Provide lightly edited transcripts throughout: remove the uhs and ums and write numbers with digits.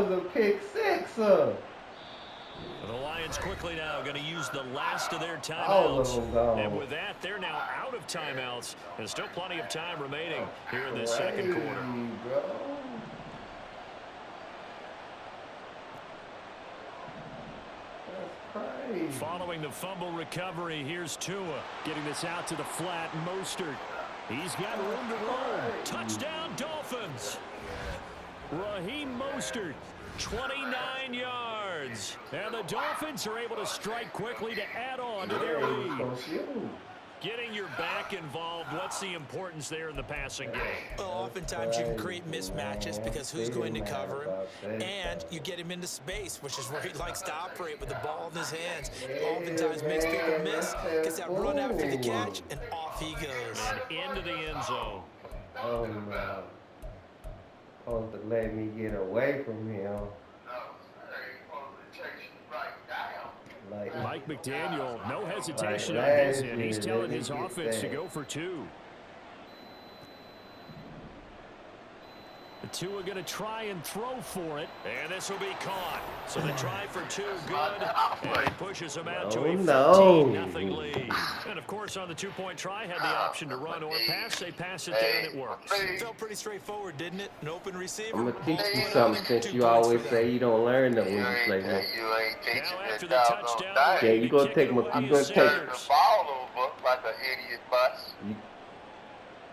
was a pick six. The Lions quickly now going to use the last of their All of timeouts. them gone. And with that, they're now out of timeouts. There's still plenty of time remaining here in this Crazy, second quarter. Bro. Crazy. Following the fumble recovery, here's Tua getting this out to the flat. Mostert. He's got room to roam. Touchdown, Dolphins. Raheem Mostert, 29 yards. And the Dolphins are able to strike quickly to add on to their lead. Getting your back involved, what's the importance there in the passing game? Well, oftentimes you can create mismatches because who's going to cover him, and you get him into space, which is where he likes to operate with the ball in his hands. Oftentimes makes people miss, gets that run after the catch, and off he goes. And into the end zone. Oh, no. Supposed to let me get away from him. Mike McDaniel, no hesitation on his end. He's telling his offense to go for two. The Tua going to try and throw for it. And this will be caught. So the try for two, good. And he pushes him out to a 15-0 lead. And, of course, on the two-point try, had the option to run or pass. They pass it there, and it works. Felt pretty straightforward, didn't it? An open receiver. I'm going to teach you something since you always say you don't learn them when you play this. Now after the touchdown, Yeah, you're going to take my... You're going to take...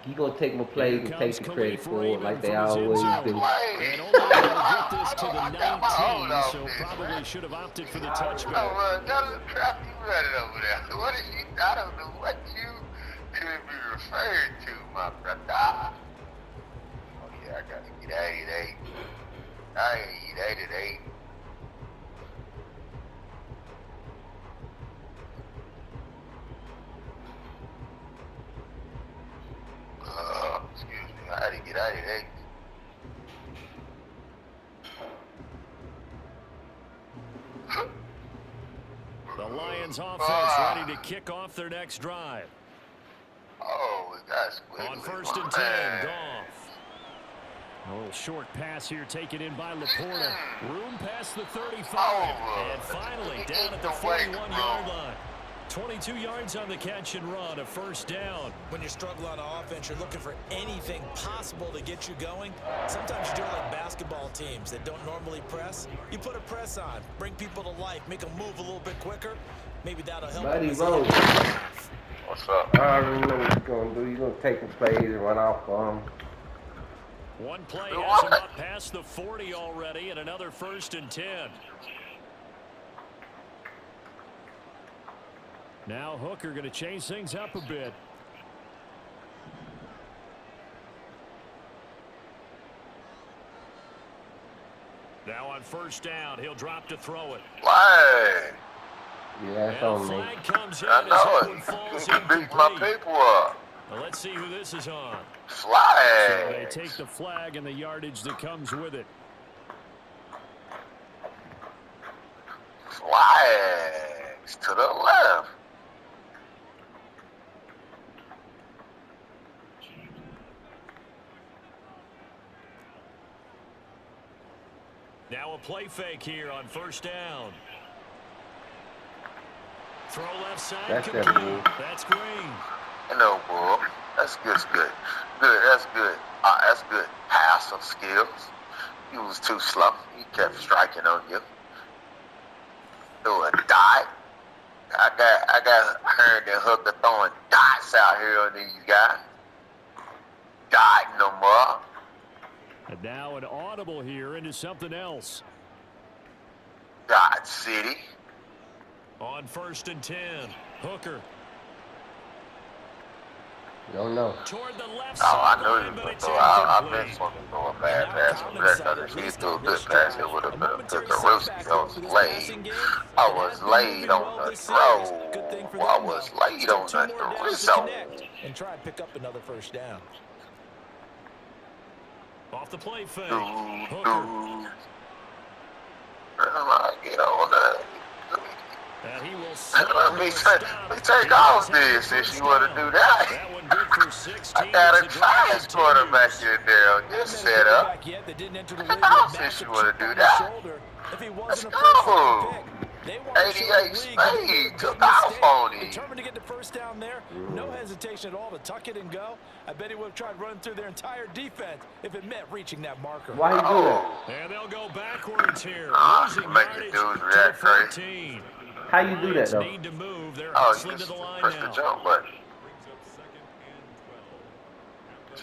He gonna take my plays and take the credit for it like they always do. And only able to get this to the 19, so probably should have opted for the touchback. That was crap you running over there. What is you? I don't know what you could be referring to, my brother. Oh yeah, I gotta get 88. I ain't 88. Excuse me, I had to get 88. The Lions offense ready to kick off their next drive. Oh, we got squid. On 1st and 10, Goff. A little short pass here taken in by Laporta. Room past the 35. And finally down at the 41-yard line. 22 yards on the catch and run, a first down. When you struggle on offense, you're looking for anything possible to get you going. Sometimes you do it like basketball teams that don't normally press. You put a press on, bring people to life, make them move a little bit quicker. Maybe that'll help. Buddy Rose. What's up? I already know what you're going to do. You're going to take the plays and run off on them. One play has him up past the 40 already, and another 1st and 10. Now Hooker going to change things up a bit. Now on 1st down, he'll drop to throw it. Why? Yeah, that's And on a me. flag comes in I as that know one it. falls You beat my incomplete. people up. Well, let's see who this is on. So they Flag. take the flag and the yardage that comes with it. Flags to the left. Now a play fake here on 1st down. Throw left side. That's complete. definitely. That's Green. No, bro. That's good. Good. Good. That's good. That's good. Passing skills. You was too slow. He kept striking on you. Do a dot. I got Herndon Hooker throwing dots out here on these guys. Dotting them up. And now an audible here into something else. Dot City. On 1st and 10, Hooker. Don't know. Toward the left Oh, I side know line, you but was it's going to I incomplete. been supposed to throw a bad pass from that because if he threw a good pass, it would have been a good Ruski. I was laid. I was laid on the throw. I was laid on the Rizzo. And try and pick up another 1st down. Off the play fake. Hooker. Get on that. And he will Let me take off this since you want to do that. That one good for I got a trash quarterback in there on this setup. I don't think you want to do that. Let's go. 88 Spade took off on him. Determined to get the first down there. No hesitation at all to tuck it and go. I bet he would have tried running through their entire defense if it meant reaching that marker. Why you do that? And they'll go backwards here. Losing Make yardage the dudes to react crazy. 14. How you do that, though? Need to move. They're Oh, hustling you to just the line press the now. jump button.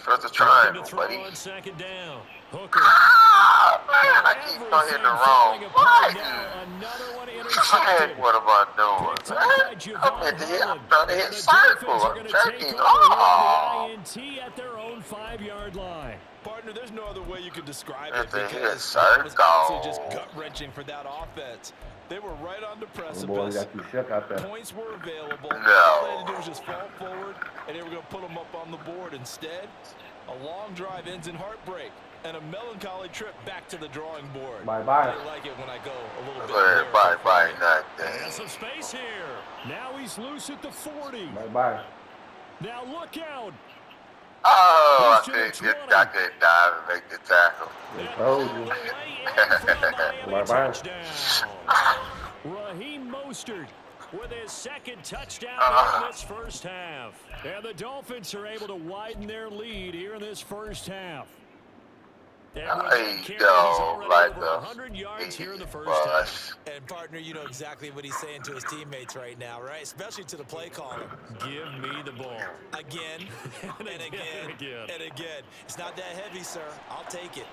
Press the Looking triangle, to throw buddy. on second down. Hooker. Ah, man, I keep on hitting the wrong button. Another one Man, intercepted. what am I doing, Picked up by man? I'm trying to hit The circle. Dolphins are I'm going to jerking take over off. the INT at their own 5-yard line. Partner, there's no other way you could describe That's it a hit because circle. it was honestly just gut-wrenching for that offense. They were right on the Boy, precipice. got you shook out there. Points were available. No. All they had to do was just fall forward, and they were going to put them up on the board. Instead, a long drive ends in heartbreak and a melancholy trip back to the drawing board. Bye-bye. I like it when I go a little bit Bye, bye, And nothing. some space here. Now he's loose at the 40. Bye-bye. Now look out. Oh, I couldn't dive and make the tackle. told you. Bye-bye. Raheem Mostert with his second touchdown in this first half. And the Dolphins are able to widen their lead here in this first half. And with There that you carry, go, he's already like over the 100 yards here in the first bus. half. And, partner, you know exactly what he's saying to his teammates right now, right? Especially to the play caller. Give me the ball. Again, and again, and again. It's not that heavy, sir. I'll take it.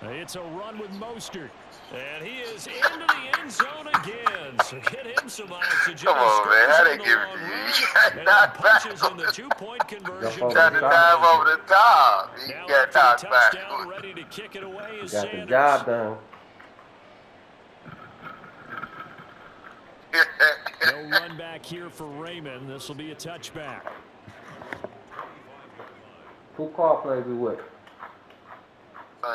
It's a run with Mostert. And he is into the end zone again. So get him some oxygen. Come on, man. How they give it to you? You got And knocked back. punches in the 2-point conversion. Jump Got to dive over the top. You Now got after knocked the back. touchdown, ready to kick it away is Got the Sanders. job done. No run back here for Raymond. This will be a touchback. Who call plays we with?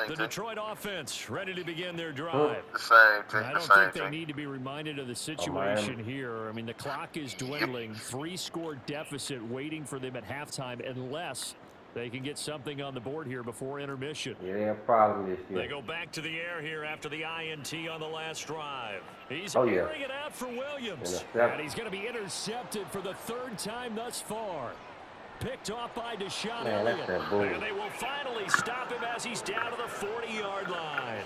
The Detroit offense ready to begin their drive. The same thing. I The don't same think they thing. need to be reminded of the situation here. I mean, the clock is dwindling. 3-score deficit waiting for them at halftime unless they can get something on the board here before intermission. Yeah, they have a problem this They year. go back to the air here after the INT on the last drive. He's Oh, yeah. airing it out for Williams. Intercept. And he's going to be intercepted for the 3rd time thus far. Picked off by Deshaun Man, that's Elliott. that bull. And they will finally stop him as he's down to the 40-yard line.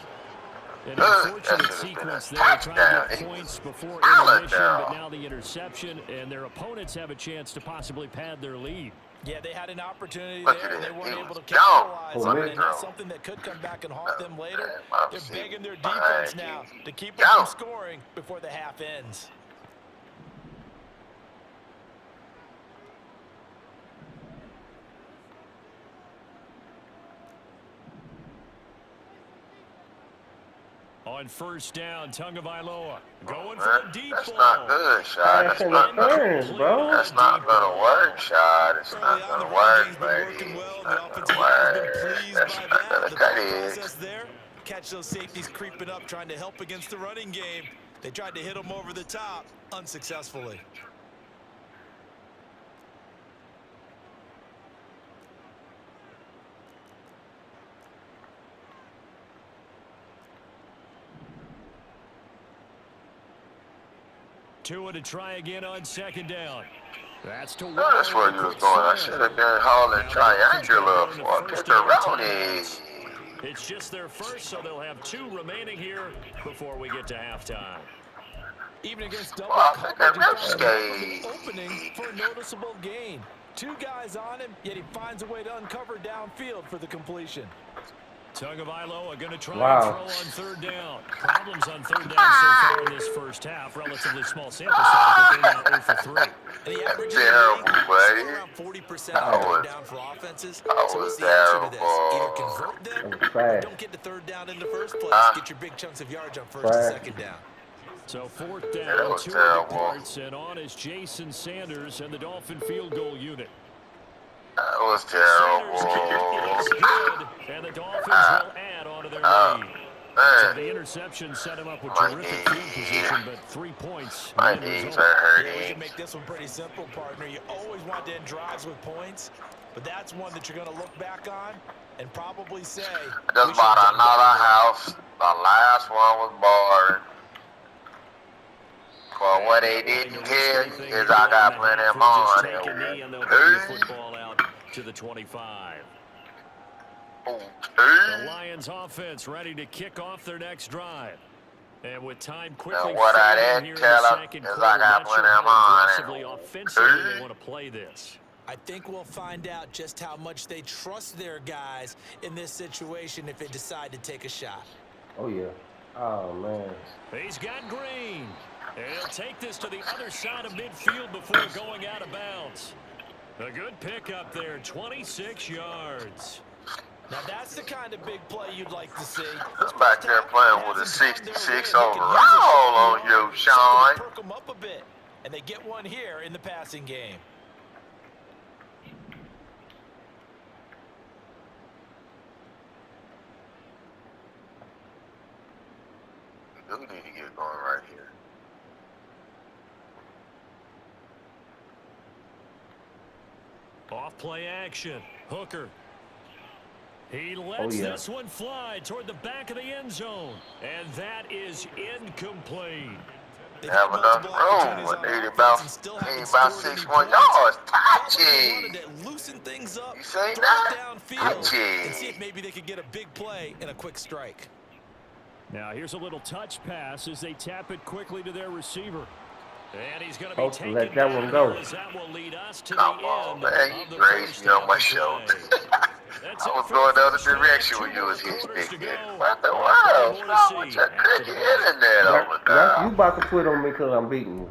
An unfortunate sequence there, trying to get points before intermission, but now the interception, and their opponents have a chance to possibly pad their lead. Yeah, they had an opportunity Look there, at and they it. weren't He able to was capitalize gone. on it, and that's Oh, something that could come back and haunt them later. Man, They're see, begging their behind defense now you. to keep them from scoring before the half ends. On first down, Tagovailoa going Man, for the deep that's ball. not good, Shad. That's Passing not, interference, bro. that's not going to work, Shad. It's Early not on, going the to run work, game's been baby. working well. It's The not offensive going to line has been work. pleased That's by not that. going The to thought cut it. process there, catch those safeties creeping up, trying to help against the running game. They tried to hit them over the top, unsuccessfully. Tua to try again on second down. That's to No, that's where you was going. I should have been hauling triangular for a pepperoni. It's just their first, so they'll have 2 remaining here before we get to halftime. Even against double Well, I think coverage, that he's rip found an skate. opening for a noticeable gain. 2 guys on him, yet he finds a way to uncover downfield for the completion. Tagovailoa going to try Wow. and throw on third down. Problems on third down so far in this first half. Relatively small sample size, but they're now 0 for 3. And the average Terrible, buddy. around 40% That on third was- down for offenses. that So was what's the answer to this? Either terrible. convert them That was or trash. don't get the third down in the first place. Get your big chunks of yards on first and Trash. second down. So 4th that down, was 2 terrible. parts, and on is Jason Sanders and the Dolphin field goal unit. That was Sanders' kick is terrible. good, and the Dolphins will add on to their lead. So the interception set him up with terrific field position, but 3 points. My knees are hurting. Yeah, we can make this one pretty simple, partner. You always want to end drives with points, but that's one that you're going to look back on and probably say, I just bought another house. The last one was boring. Well, what they didn't tell you is I got plenty of money. And they'll bring the football out to the 25. The Lions offense ready to kick off their next drive. And with time quickly what I fading didn't here in tell the them second is quarter, I got not sure plenty of how aggressively, money. offensively they want to play this. I think we'll find out just how much they trust their guys in this situation if they decide to take a shot. Oh, yeah. Oh, man. He's got Green. And he'll take this to the other side of midfield before going out of bounds. A good pickup there, 26 yards. Now that's the kind of big play you'd like to see. I'm back there playing with a 66 overall on you, Sean. Perk them up a bit, and they get one here in the passing game. We need to get going right here. Off play action. Hooker. He lets this one fly toward the back of the end zone. And that is incomplete. They have enough room. They need about 6 more yards. Touchy. Loosen things up. You say that? Downfield and see if maybe they could get a big play and a quick strike. Now here's a little touch pass as they tap it quickly to their receiver. And he's going to be taking let that one go. That will lead us to Come the on, end man. of You the raised me on my shoulder. I was going the other direction when you was hitting me. What the world? No, with your cricket internet over there. You about to quit on me because I'm beating you.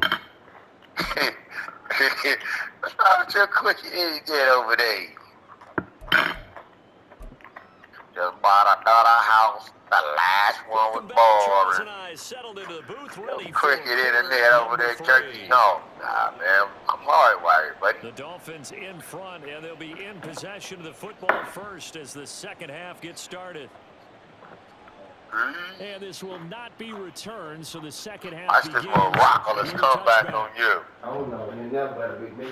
What's wrong with your cricket internet over there? Just bought another house. The last one was boring. Your cricket internet over there jerking off. Nah, man. I'm hardwired, buddy. The Dolphins in front, and they'll be in possession of the football first as the second half gets started. And this will not be returned, so the second half Watch begins. this little rockless come back on you. I don't know. You never better beat me.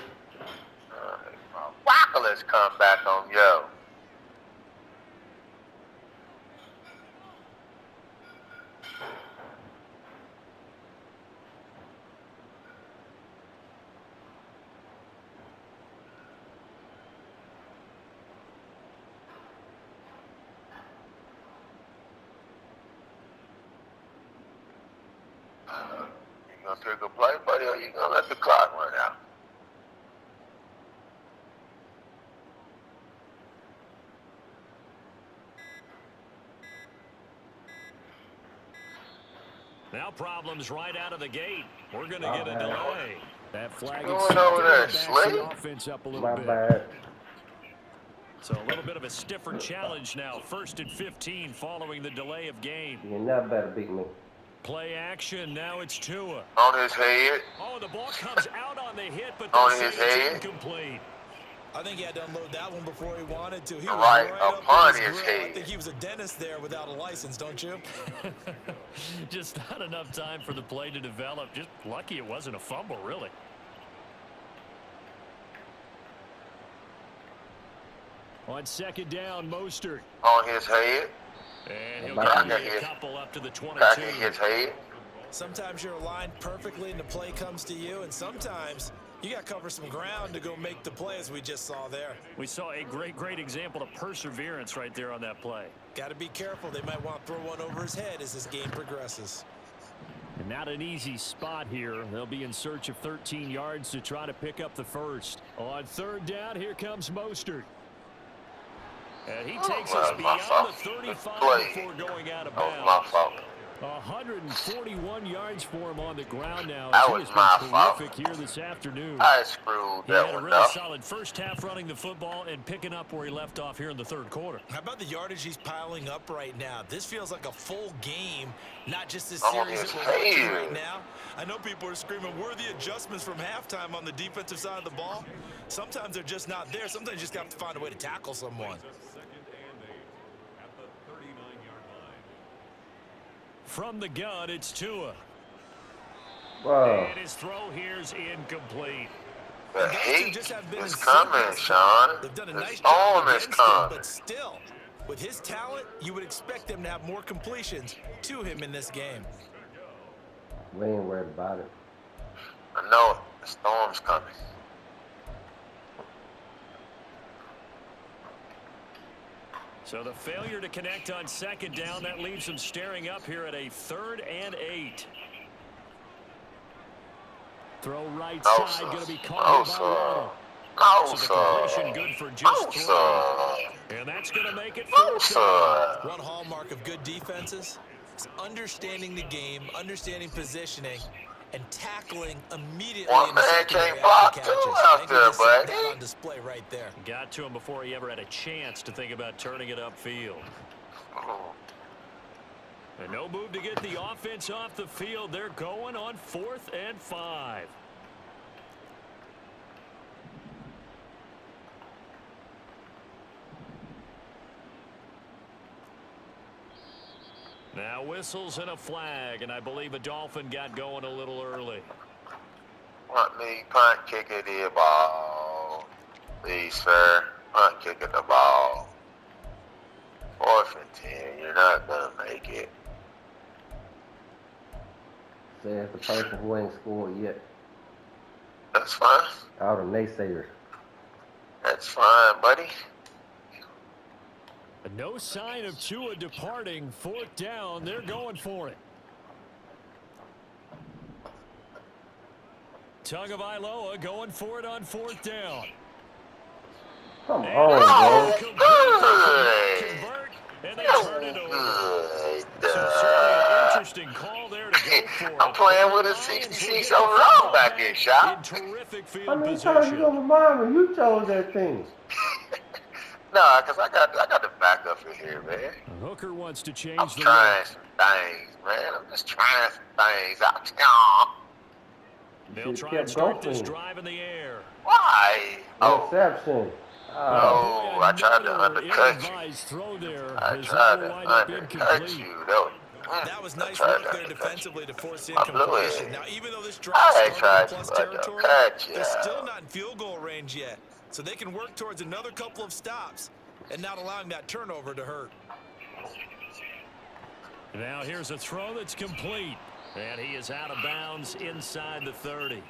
Rockless come back on you. You gonna take a play, buddy, or you gonna let the clock run out? Now problems right out of the gate. We're going to get a delay. That flag What's going over there, backs Slade? the offense up a little My bit. bad. So a little bit of a stiffer challenge now. 1st and 15 following the delay of game. You never better beat me. Play action. Now it's Tua. On his head. Oh, the ball comes out on the hit, but On they his say it's head. incomplete. I think he had to unload that one before he wanted to. He was Right up upon in his grill. I head. think he was a dentist there without a license, don't you? Just not enough time for the play to develop. Just lucky it wasn't a fumble, really. On second down, Mostert. On his head. And he'll Back get in a couple up to the 22. Back in his head. Sometimes you're aligned perfectly and the play comes to you, and sometimes you got to cover some ground to go make the play, as we just saw there. We saw a great example of perseverance right there on that play. Got to be careful. They might want to throw one over his head as this game progresses. And not an easy spot here. They'll be in search of 13 yards to try to pick up the first. On third down, here comes Mostert. And he takes us beyond the 35 before going out of bounds. That was my fault. 141 yards for him on the ground now. That He was has my been fault. terrific here this afternoon. I screwed He that had a one really up. solid first half running the football and picking up where he left off here in the third quarter. How about the yardage he's piling up right now? This feels like a full game, not just this Oh, series his that we're watching head. right now. I know people are screaming, where are the adjustments from halftime on the defensive side of the ball? Sometimes they're just not there. Sometimes you just have to find a way to tackle someone. from the gun, it's Tua. Whoa. And his throw here's incomplete. The Those two heat just have been is in sync coming, this Sean. time. They've done a The nice storm job is against him, coming. but still, with his talent, you would expect them to have more completions to him in this game. We ain't worried about it. I know it. The storm's coming. So the failure to connect on second down, that leaves them staring up here at a 3rd and 8. Throw right No, side, going to be sir. caught No, here by sir. Waddle. No, So the sir. completion good for No, just 3. sir. And that's going to make it No, 4th down. sir. One hallmark of good defenses is understanding the game, understanding positioning, and tackling immediately One in the man secondary can't after block catches. too I out think we there, just saw that buddy. on display right there. Got to him before he ever had a chance to think about turning it upfield. And no move to get the offense off the field. They're going on 4th and 5. Now whistles and a flag, and I believe a Dolphin got going a little early. Want me punt kicking the ball. Please, sir. Punt kicking the ball. 4th and 10. You're not going to make it. Says the person who ain't scored yet. That's fine. All the naysayers. That's fine, buddy. No sign of Tua departing. 4th down. They're going for it. Tagovailoa going for it on 4th down. Come on, bro. Convert, and they turn it over. So certainly an interesting call there to go for it. I'm playing with a 66 overall back here, In shot. terrific How field many times you position. gonna remind me? You chose that thing. Nah, because I got the backup in here, man. Hooker wants to I'm change the trying look. some things, man. I'm just trying some things out here. They'll try and start this drive in the air. Why? Oh, Interception. oh, I tried to undercut you. Ill-advised throw there. I His tried will to wind up undercut incomplete. you. That was I nice tried work to there undercut defensively to force I blew incompletion. it. Now, even though this drive I started tried in plus to territory, undercut you. they're still not in field goal range yet. So they can work towards another couple of stops and not allowing that turnover to hurt. Now here's a throw that's complete. And he is out of bounds inside the 30.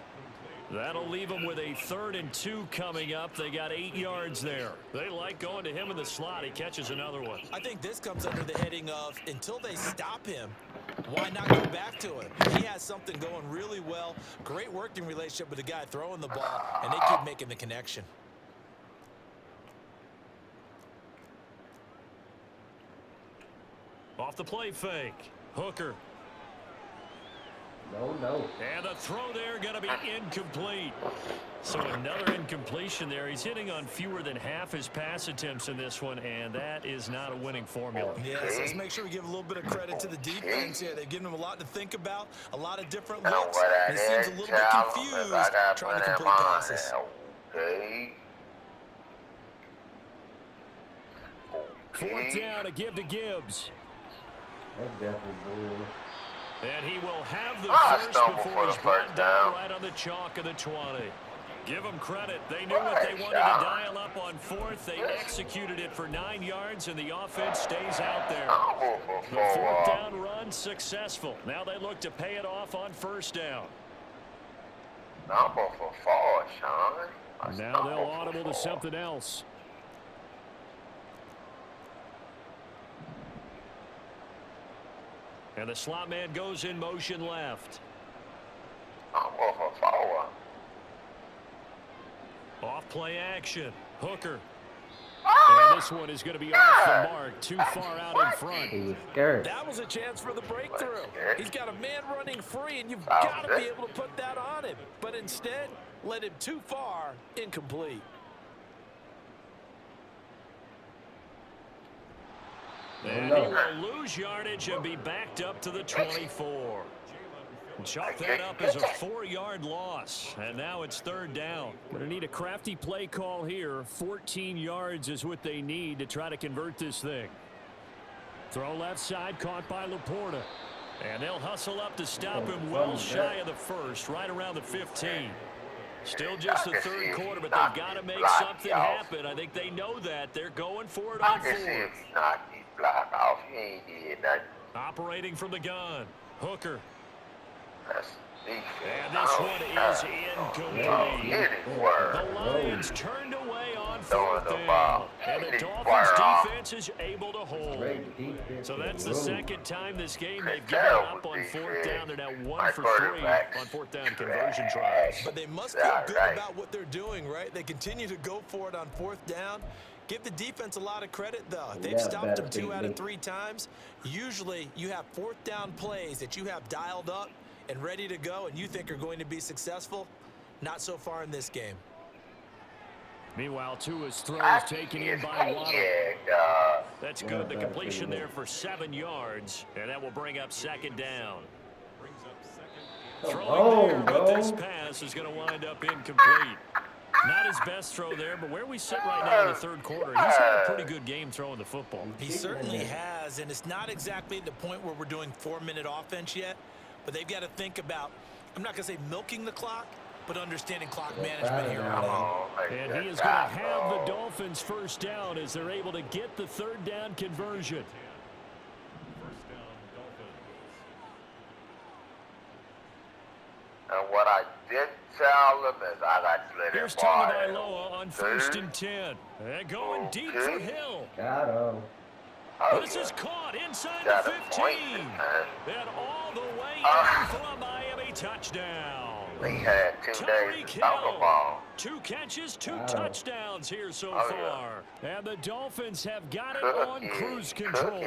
That'll leave them with a 3rd and 2 coming up. They got 8 yards there. They like going to him in the slot. He catches another one. I think this comes under the heading of until they stop him, why not go back to him? He has something going really well. Great working relationship with the guy throwing the ball, and they keep making the connection. Off the play fake. Hooker. No. And the throw there going to be incomplete. So another incompletion there. He's hitting on fewer than half his pass attempts in this one, and that is not a winning formula. Yes, let's make sure we give a little bit of credit to the defense here. They've given him a lot to think about, a lot of different looks, and he seems a little bit confused trying to complete passes. Okay. 4th down, a give to Gibbs. That's definitely bull. And he will have the first stumble before for he's the brought first down down. right on the chalk of the 20. Give them credit. They knew what they wanted to dial up on 4th. They executed it for 9 yards, and the offense stays out there. The 4th down run successful. Now they look to pay it off on 1st down. Number for 4, Sean. Now they'll audible to something else. And the slot man goes in motion left. Number for 4. Off play action. Hooker. And this one is going to be off the mark. Too far out in front. He was scared. That was a chance for the breakthrough. He's got a man running free, and you've got to be able to put that on him. But instead, led him too far, incomplete. And he will lose yardage and be backed up to the 24. Chalk that up as a 4-yard loss. And now it's 3rd down. Going to need a crafty play call here. 14 yards is what they need to try to convert this thing. Throw left side, caught by Laporta. And they'll hustle up to stop him well shy of the first, right around the 15. Still just the third quarter, but they've got to make something happen. I think they know that. They're going for it on fourth. Operating from the gun. Hooker. And this one is incomplete. The Lions turned away on fourth down. And the Dolphins defense is able to hold. So that's the second time this game they've given up on fourth down. They're now 1 for 3 on fourth down conversion tries. But they must feel good about what they're doing, right? They continue to go for it on fourth down. Give the defense a lot of credit, though. They've stopped them 2 out of 3 times. Usually, you have fourth down plays that you have dialed up and ready to go and you think are going to be successful. Not so far in this game. Meanwhile, Tua's throw is taken in by Waddle. That's good. The completion there for 7 yards, and that will bring up second down. Throwing there, but this pass is going to wind up incomplete. Not his best throw there, but where we sit right now in the third quarter, he's had a pretty good game throwing the football. He certainly has, and it's not exactly at the point where we're doing 4-minute offense yet, but they've got to think about, I'm not going to say milking the clock, but understanding clock management here on in. And he is going to have the Dolphins first down as they're able to get the third down conversion. And what I did tell them is I got to let it Here's Tagovailoa on 1st and 10. And going deep for Hill. Got him. This is caught inside the 15. And all the way in for a Miami touchdown. We had 2 days to talk about. 2 catches, 2 touchdowns here so far. And the Dolphins have got it on cruise control.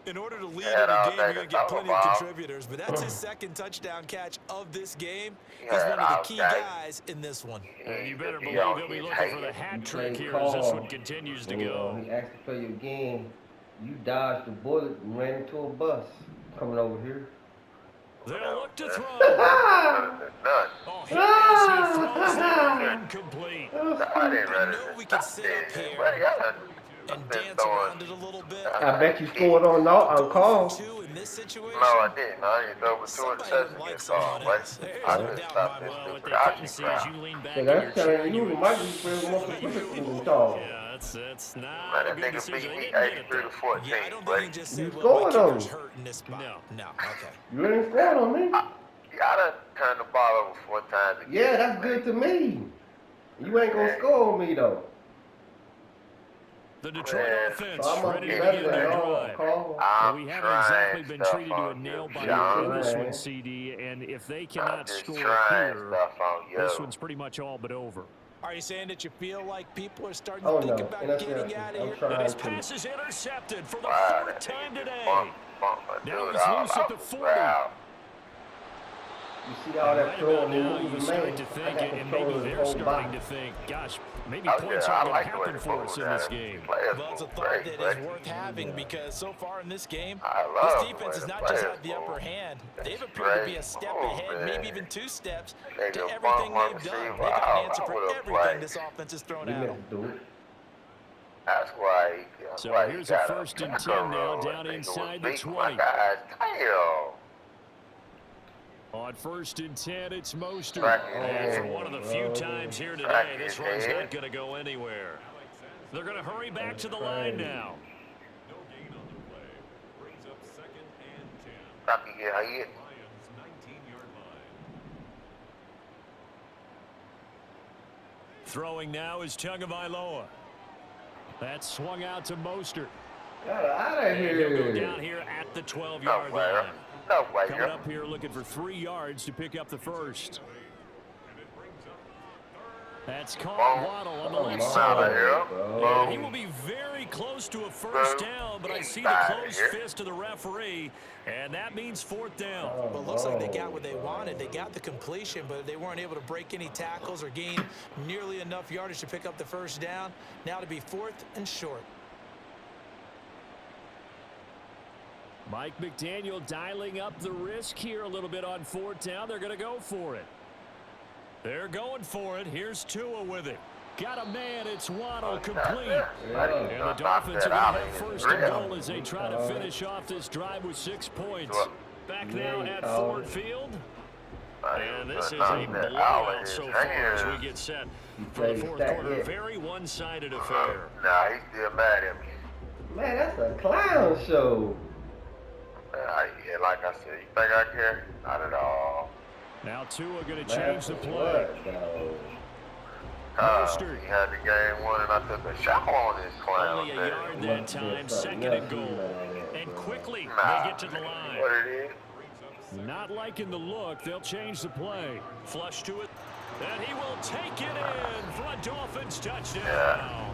In order to lead in a game, you're going to get plenty of contributors, but that's his second touchdown catch of this game. He's one of the key guys in this one. And you better believe he'll be looking for the hat trick here as this one continues to go. He asked to play your game. You dodged the bullet and ran into a bus coming over here. They'll look to throw. Oh, he throws that incomplete. I know we can sit up here and dance around it a little bit. I bet you scored on call. In this situation, no, I didn't. I didn't know what like someone else. Well, what they couldn't see is you lean back in your That's chair. telling you might be playing more specific tall. Yeah, that's not a good decision. They didn't get it there. Yeah, I don't think he just said, You well, my scored on kicker's him. hurt in this spot. No, okay. You ain't scored on me. Yeah, I done turned the ball over 4 times again. Yeah, that's good to me. You ain't gonna score on me though. The Detroit offense So ready to begin their drive. Well, we haven't exactly been treated to a nail-biter in this one, CD, and if they cannot score here, this one's pretty much all but over. Are you saying that you feel like people are starting to think about getting out of here? And his pass is intercepted for the 4th time today. Now he's loose at the 40. You see all that throwing now, and you moving, start man. to I think, got and control maybe of the they're whole starting body. to think, gosh, maybe points aren't going to happen for us in this game. Well, it's a thought that is worth having because so far in this game, this defense has not just had the upper hand. They've appeared to be a step ahead, maybe even 2 steps to everything they've done. They got an answer for everything this offense has thrown at them. That's why. So here's a 1st and 10 now, down inside the 20. On 1st and 10, it's Mostert. And for one of the few times here today, this one's not going to go anywhere. They're going to hurry back to the line now. No gain on the play. Brings up 2nd and 10. Lions 19-yard line. Throwing now is Tagovailoa. That's swung out to Mostert. Get out of And he'll go here. down here at the 12-yard line. No way. Coming up here looking for 3 yards to pick up the first. That's caught Waddle on the left side. And he will be very close to a first down, but I see the closed fist of the referee, and that means 4th down. Well, it looks like they got what they wanted. They got the completion, but they weren't able to break any tackles or gain nearly enough yardage to pick up the first down. Now to be 4th and short. Mike McDaniel dialing up the risk here a little bit on 4th down. They're going to go for it. They're going for it. Here's Tua with it. Got a man. It's Waddle complete. Yeah. And the Dolphins are going to have first and goal as they try to finish off this drive with 6 points. Back now at Ford Field. And this is a blowout so far as we get set for the fourth quarter. Very one-sided affair. Nah, he's still mad at me. Man, that's a clown show. Yeah, like I said, you think I care? Not at all. Now Tua going to change the play. Mostert. He had the game won, and I took a shot on this clown. Only a yard that time, second and goal. And quickly, they get to the line. What it is? Not liking the look. They'll change the play. Flush to it. And he will take it in for a Dolphins touchdown. Yeah.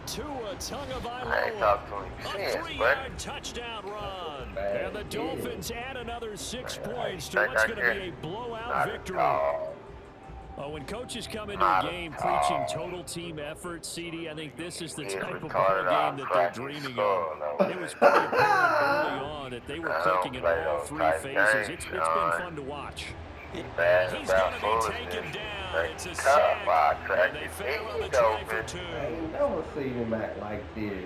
Tua I ain't talked to him a since, 3-yard touchdown run. And the Dolphins add another 6 points to what's going to be a blowout victory. Oh, when coaches come into a game preaching total team effort, CD, I think this is the type of ball game that they're dreaming of. It was pretty apparent early on that they were clicking in all 3 phases. It's been fun to watch. And he's going to be taken down. It's a sack. And they fail on the try for 2. I ain't never seen him act like this.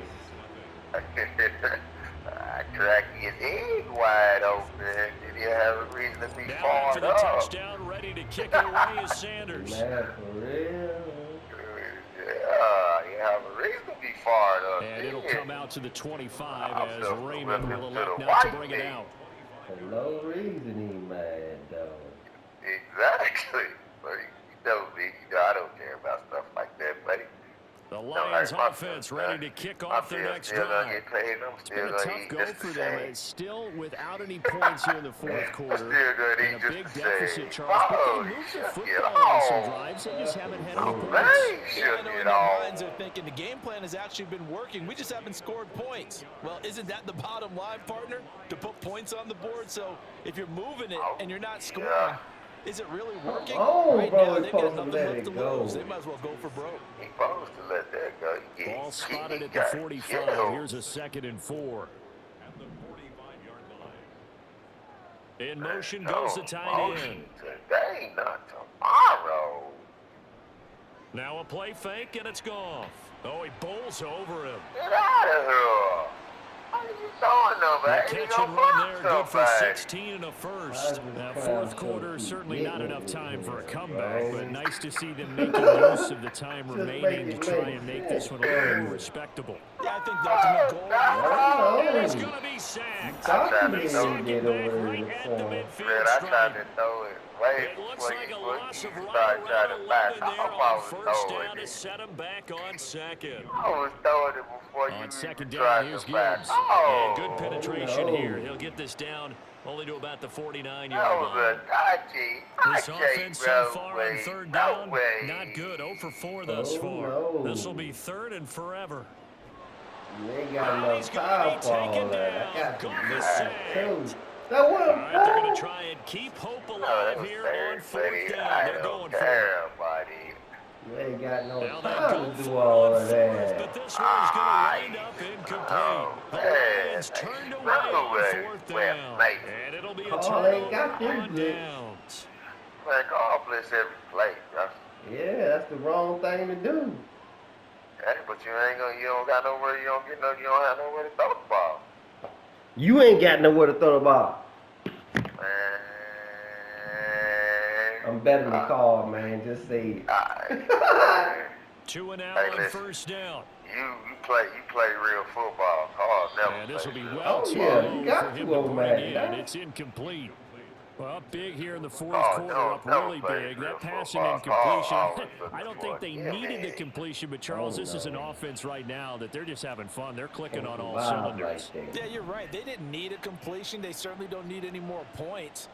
I cracked his egg wide open. Did he have a reason to be Now fired after the up? touchdown, ready to kick it away is Sanders. Man, for real. Yeah, you have a reason to be fired up. And it'll come out to the 25 I'll as still Raymond flip will it to elect the not to white bring it meat. out. For no reason he mad, though. Exactly. But you know me, I don't care about stuff like that, buddy. The Lions offense ready to kick off their next drive. It's been a tough go for them. It's still without any points here in the fourth quarter. And a big deficit, Charles. But they moved the football on some drives. They just haven't had any points. Yeah, I know in their minds they're thinking the game plan has actually been working. We just haven't scored points. Well, isn't that the bottom line, partner? To put points on the board. So if you're moving it and you're not scoring, is it really working? Right bro, now, they've got nothing let left it to go. lose. They might as well go for broke. He's supposed to let that go. Ball spotted at the 45. Here's a 2nd and 4. At the 45-yard line. In motion goes the tight end. Today, not tomorrow. Now a play fake, and it's gone. Oh, he bowls over him. Get out of here. How are you throwing them, The baby? catch and run there, good for 16 and a first. Now, fourth quarter, certainly not enough time for a comeback, but nice to see them making use of the time remaining to try and make this one a little more respectable. Yeah, I think the ultimate goal. And he's going to be sacked. They Get sack him over back here right in at the the form. midfield I tried to stripe. throw it way It looks before like a you loss of started right trying around to back 11 there off. I on was first throwing down to it. set him back on second. I was throwing it before you On even second tried down, here's to back Gibbs. off. And good penetration no. here. He'll get this down only to about the 49-yard That was line. a This touchy. offense so far on third down, No way. not good. 0 for 4 thus Oh, far. no. This will be 3rd and forever. You ain't got no He's gonna time be for all taken that. I down. got Gonna to be be sacked. too. That All one. right, they're going to try and keep hope alive that was here fair, on 4th buddy. down. I They're don't going for it. care, buddy. You ain't got no Now they time go to do for all it on of 4th, that. but this one's going to wind up incomplete. The Lions turned away on 4th down, and it'll be a Carl ain't got turnover them on blitz. downs. Man, God bless every play, bro. Yeah, that's the wrong thing to do. Hey, but you don't got nowhere, you don't have nowhere to throw the ball. You ain't got nowhere to throw the ball. Man. I'm betting the call, man. Just say Alright. 2 and out Hey, on listen. 1st down. You play real football. Carl never And this will be played. well Oh, too yeah, low you got for him to to go, bring man. in. That- It's incomplete. Well, up big here in the fourth Oh, quarter, no, up no, really play big. real That passing football. incompletion, Oh, I was I don't looking think they for it. needed the Yeah. completion, but Charles, Oh, this is an no. offense right now that they're just having fun. They're clicking on all Vibe cylinders. right there. Yeah, you're right. They didn't need a completion. They certainly don't need any more points.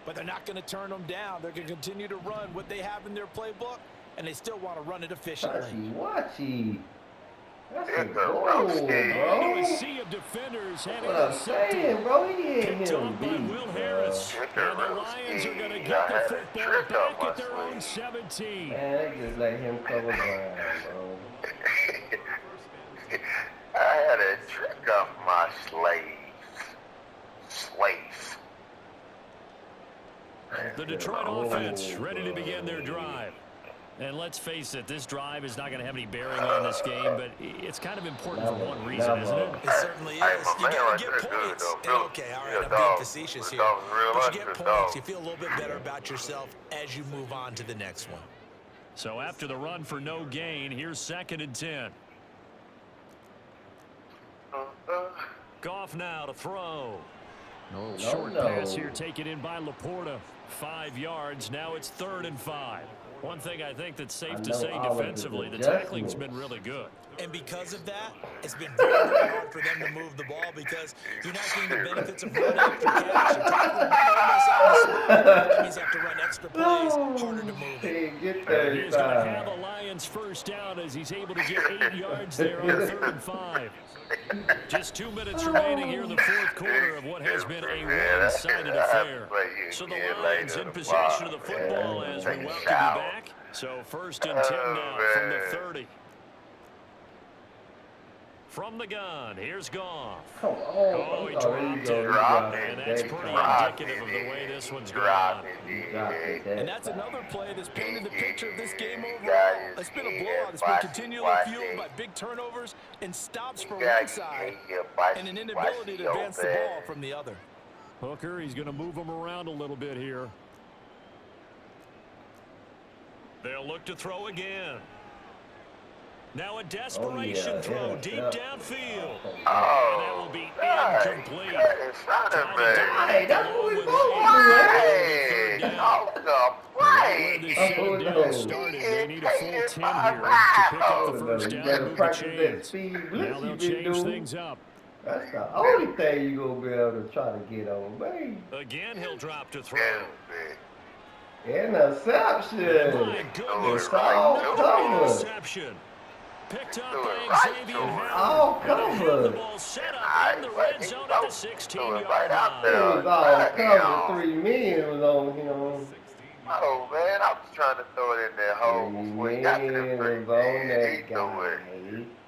But they're not going to turn them down. They're going to continue to run what they have in their playbook, and they still want to run it efficiently. Watchy. That's a It's a goal, roasted. Into a bro. sea of defenders heading What I'm intercepted. saying, bro. He ain't Picked him off by deep, Will bro. Harris. It's a And the roasted. Lions are going to I get the had a football trick back up my at their own sleeve. 17. Man, they just let him cover ground, bro. I had a trick off my slaves. The Detroit offense ready to begin their drive. And let's face it, this drive is not going to have any bearing on this game, but it's kind of important for one reason, isn't it? It certainly is. You got to get points. And okay, all right, I'm being facetious here. But you get points, you feel a little bit better about yourself as you move on to the next one. So after the run for no gain, here's 2nd and 10. Goff now to throw. Short pass here taken in by Laporta. 5 yards. Now it's 3rd and 5. One thing I think that's safe to say defensively, the tackling's been really good. And because of that, it's been very, very hard for them to move the ball because you're not getting the benefits of running after catch. You're tackling almost on the spot. That means you have to run extra plays, harder to move it. He's going to have a Lions first down as he's able to get 8 yards there on 3rd and 5. Just 2 minutes remaining here in the 4th quarter of what has been a one-sided affair. So the Lions in possession of the football as we welcome you back. So 1st and 10 now from the 30. From the gun, here's Goff. Oh, he dropped it. And that's pretty indicative of the way this one's gone. And that's another play that's painted the picture of this game overall. It's been a blowout. It's been continually fueled by big turnovers and stops from one side and an inability to advance the ball from the other. Hooker, he's going to move him around a little bit here. They'll look to throw again. Now a desperation throw deep downfield. And that will be incomplete. Hey, that's what we Right where this second down started, they need a full 10 here to pick up the first down and move the chains. Now they'll change things up. That's the only thing you're going to be able to try to get on, man. Again, he'll drop to throw. Interception. My goodness, another interception. Picked up by Xavier Howard. Oh, cover. The ball set up in the red zone at the 16-yard line. It was all covered. 3 men was on him. Oh, man, I was trying to throw it in that hole before he got to the 3 men. He threw it.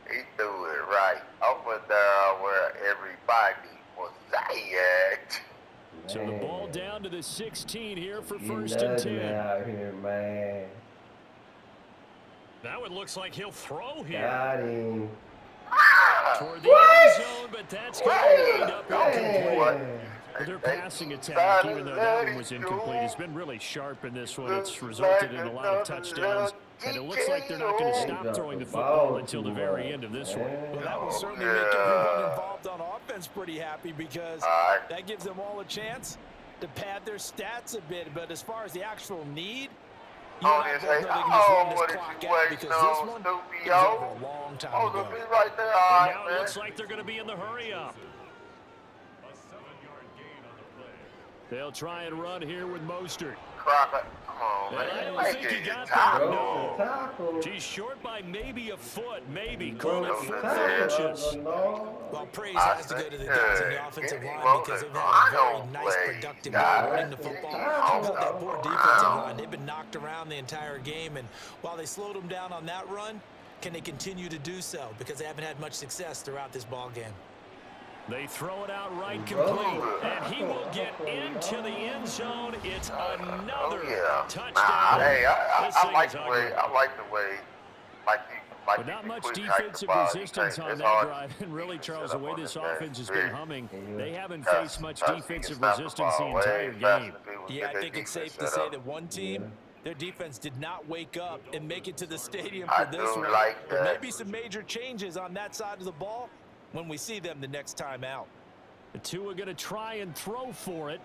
He threw it right over there where everybody was at. So the ball down to the 16 here for 1st and 10. Out here, man. Now it looks like he'll throw here. Got him. Toward the end zone, but that's going to end up incomplete. Their passing attack, even though that one was incomplete, has been really sharp in this one. It's resulted in a lot of touchdowns, and it looks like they're not going to stop throwing the football until the very end of this one. Well, that will certainly make everyone involved on offense pretty happy because that gives them all a chance to pad their stats a bit. But as far as the actual need, you and I both know they can just run this clock out because this one is over a long time ago. And now it looks like they're going to be in the hurry-up. A 7-yard gain on the play. They'll try and run here with Mostert. Come on, And I man. don't think he got there. No. He's short by maybe a foot, maybe. Call it 4 inches. Well, praise has to go to the guys in the offensive line because they've had a very nice, productive game running the football. How about that poor defensive line? They've been knocked around the entire game, and while they slowed them down on that run, can they continue to do so? Because they haven't had much success throughout this ball game. They throw it out right complete, and he will get into the end zone. It's another touchdown. Hey, I This like thing the is way, ugly. I like the way, But not much defensive resistance on that drive. And really, Charles, the way this offense has been humming, they haven't faced much defensive resistance the entire game. Yeah, I think it's safe to say that one team, their defense did not wake up and make it to the stadium for this one. But maybe some major changes on that side of the ball when we see them the next time out. The two are going to try and throw for it.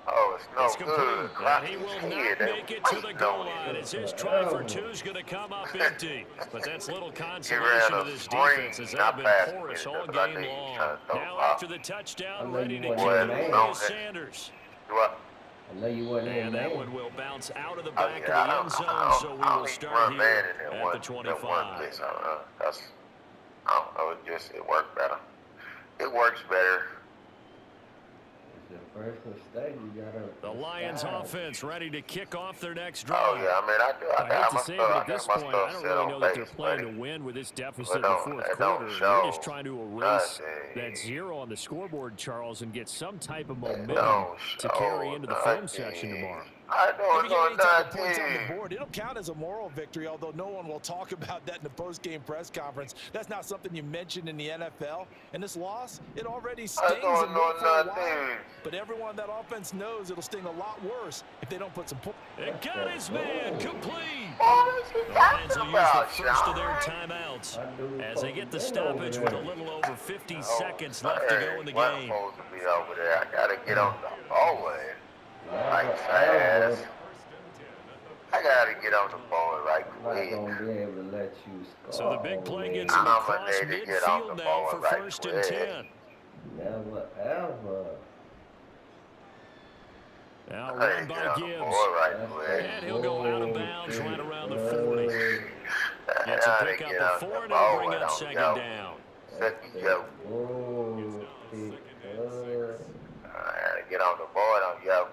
Oh, It's complete, and he will not make it to the goal line as his try for 2 is going to come up empty. But that's little consolation to this defense as they've been porous all game long. Now after the touchdown, ready to kick it is Sanders. I know you wasn't in And there. that one will bounce out of the back of the end zone, so we will start here at the 25. I don't know, it worked better. It works better. It's your first mistake. You gotta. The Lions offense ready to kick off their next Oh, drive. yeah, I mean, I hate to say it, but at this point, I don't really know that they're playing to win with this deficit in the fourth quarter. They're just trying to erase that 0 on the scoreboard, Charles, and get some type of momentum to carry into the film section tomorrow. I If don't you know get any type of points on the nothing. board, it'll count as a moral victory, although no one will talk about that in the post-game press conference. That's not something you mention in the NFL. And this loss, it already I stings don't and know will for a while. nothing. But everyone on that offense knows it'll sting a lot worse if they don't put some points. It got his man complete. What is he The Lions will talking use the about, first of their Sean? timeouts as they get the stoppage with a little over 50 seconds left to go in the Wasn't game. supposed to be over there. I gotta get on the board right fast. I gotta get on the board right I'm not quick. gonna be able to let you score. So the big play man. gets him I'ma across need to get on midfield the now board for right 1st and quick. 10. Never ever. Now I run gotta get by on the Gibbs. board right quick. And he'll go out of bounds right around the 40. I Gets a gotta pick get up on a 4, the and it'll bring board up on 2nd yo. down. Second yo. I gotta get on the board on yo.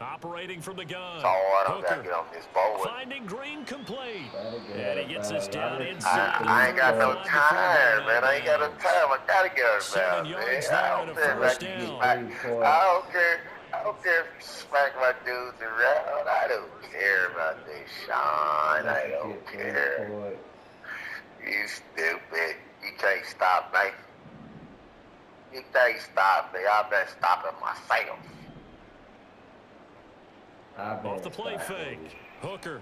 Operating from the gun. So hard I gotta Hooker get on this board. finding Green complete. And he gets us down I inside. ain't got no 35 time, man. I ain't got no bounds. time. I gotta get out of 7 bounds, man. yards there I and a don't care if I first can down. smack. I don't care if you smack my dudes around. I don't care about this, Sean. I don't care. You stupid. You can't stop me. You can't stop me. I've been stopping myself. Off the play fake. Hooker.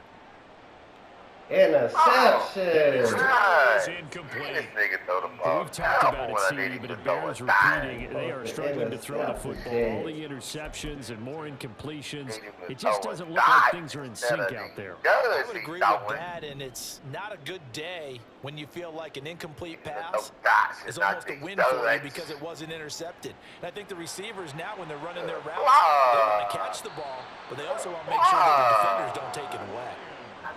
Interception. Is This incomplete. nigga throw the ball. We've talked about it, when I CD, need but to it throw bears a repeating. dime. They are struggling to throw the football. All the interceptions and more incompletions. It just doesn't look like things are in sync out there. I would agree with that, and it's not a good day when you feel like an incomplete pass is almost a win for you because it wasn't intercepted. And I think the receivers now, when they're running their routes, they want to catch the ball, but they also want to make sure that the defenders don't take it away.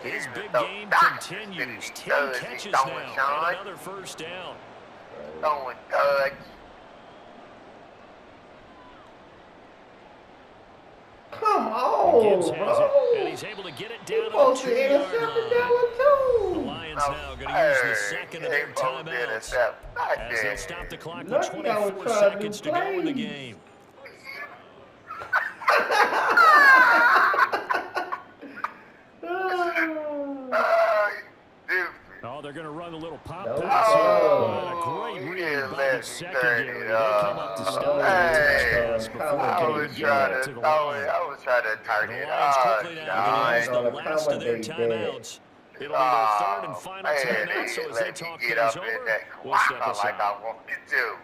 His big game continues. 10 catches now and another first down. Throwing touch. Come on, Gibbs has it, and bro. he's able to get it You down supposed to to the 2-yard intercept that line. one The too. Lions now going to use the second of their timeouts as they'll stop the clock with Lucky I was 24 trying to seconds to go in the play. game. Oh, they're going to run a little pop No. pass here. Oh. And a great read Yeah, by let the me secondary. turn it They up. come up to stop the Hey, pass before I they was can trying get to to the throw line. it. I was trying to turn The it Lions up. quickly now going to use the last of their timeouts. It'll be their third and final timeout, so as they talk things over, we'll step aside. Like I wanted to.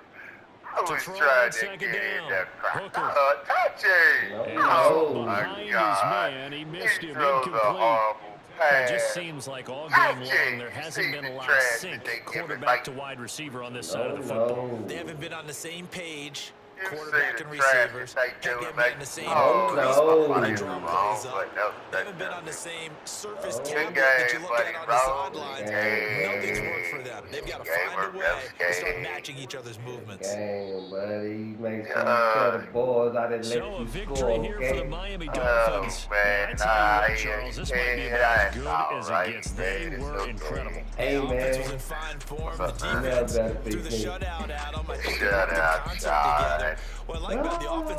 I was throw trying on to second get in down. the Hooker. touching. And Oh, behind his God. man, he missed him, He throws a incomplete. horrible It pass. just seems like all game long there hasn't been a lot of See the sync trash that they give it, quarterback like- to wide receiver on this side of the football. They haven't been on the same page, You quarterback see and the trash that receivers. they Heck, do they to haven't make- been on the same Oh, crease no. when they Oh, draw no. plays up. But no, They haven't been on the same surface Oh. cabinet Good that you game, look at buddy, on the bro. sidelines. Good Nothing's game. worked for them. They've got to Good find a game, way to start game. matching each other's movements. Game, buddy. Make sure you tell the boys I didn't let So a you victory score. here for the game. Miami Oh, Dolphins. man, I tell you what, I Charles, this might be yeah, about as that's good all as right, it gets. They man. were It's okay. incredible. Hey, The offense was man. in fine form. The What's up, defense man? threw the shutout at them. I think they put the Shutout, concept Sean. together. What I like about the offense